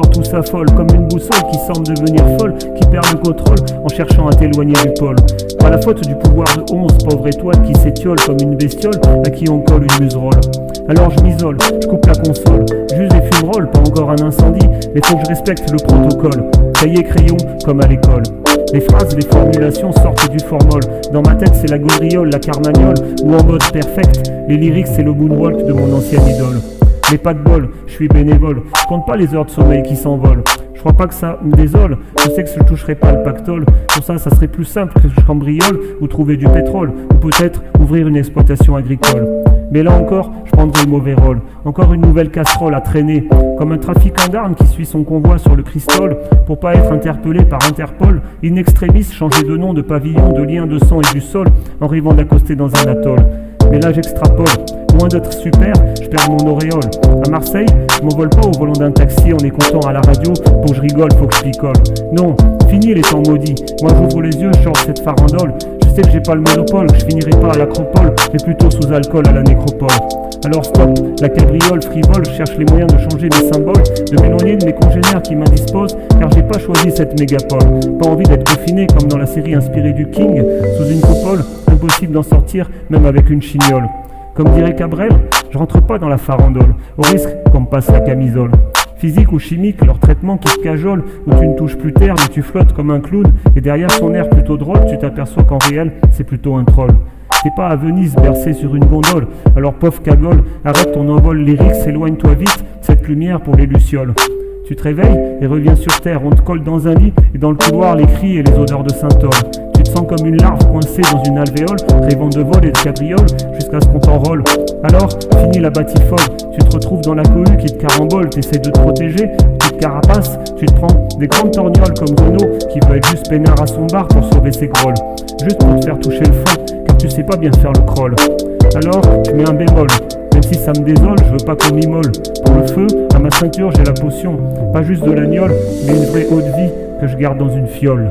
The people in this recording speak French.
tout s'affole, comme une boussole qui semble devenir folle, qui perd le contrôle en cherchant à t'éloigner du pôle. Pas la faute du pouvoir de 11, pauvre étoile qui s'étiole comme une bestiole à qui on colle une muserolle. Alors je m'isole, je coupe la console, juste des fumerolles, pas encore un incendie, mais faut que je respecte le protocole. Cahier crayon comme à l'école. Les phrases, les formulations sortent du formol. Dans ma tête c'est la gaudriole, la carmagnole, ou en mode perfect, les lyrics c'est le moonwalk de mon ancienne idole. Mais pas de bol, je suis bénévole, je compte pas les heures de sommeil qui s'envolent. Je crois pas que ça me désole, je sais que je toucherai pas le pactole. Pour ça serait plus simple que je cambriole ou trouver du pétrole, ou peut-être ouvrir une exploitation agricole. Mais là encore, je prendrai le mauvais rôle. Encore une nouvelle casserole à traîner, comme un trafiquant d'armes qui suit son convoi sur le Cristol. Pour pas être interpellé par Interpol, in extremis, changer de nom, de pavillon, de lien, de sang et du sol, en rêvant d'accoster dans un atoll. Mais là j'extrapole, loin d'être super, je perds mon auréole. À Marseille, je m'envole pas au volant d'un taxi en écoutant à la radio, pour que je rigole, faut que je picole. Non, fini les temps maudits, moi j'ouvre les yeux, je sors cette farandole. Je sais que j'ai pas le monopole, que je finirai pas à l'acropole, mais plutôt sous alcool à la nécropole. Alors stop, la cabriole frivole, je cherche les moyens de changer mes symboles, de m'éloigner de mes congénères qui m'indisposent, car j'ai pas choisi cette mégapole. Pas envie d'être confiné comme dans la série inspirée du King, sous une coupole, impossible d'en sortir même avec une chignole. Comme dirait Cabrel, je rentre pas dans la farandole, au risque qu'on me passe la camisole. Physique ou chimique, leur traitement qui te cajole, où tu ne touches plus terre mais tu flottes comme un clown, et derrière son air plutôt drôle, tu t'aperçois qu'en réel, c'est plutôt un troll. T'es pas à Venise bercé sur une gondole, alors pauvre cagole, arrête ton envol lyrique, éloigne-toi vite, cette lumière pour les lucioles. Tu te réveilles et reviens sur terre, on te colle dans un lit, et dans le couloir les cris et les odeurs de Saint-Ol. Tu te sens comme une larve coincée dans une alvéole, rêvant de vol et de cabriole, jusqu'à ce qu'on t'enrôle. Alors, fini la batifole, tu te retrouves dans la cohue qui te carambole, t'essaies de te protéger, tu te carapaces, tu te prends des grandes torgnoles comme Renaud, qui veut être juste peinard à son bar pour sauver ses grolles. Juste pour te faire toucher le fond, car tu sais pas bien faire le crawl. Alors, tu mets un bémol, même si ça me désole, je veux pas qu'on m'immole. Pour le feu, à ma ceinture j'ai la potion, pas juste de l'agnole, mais une vraie eau de vie que je garde dans une fiole.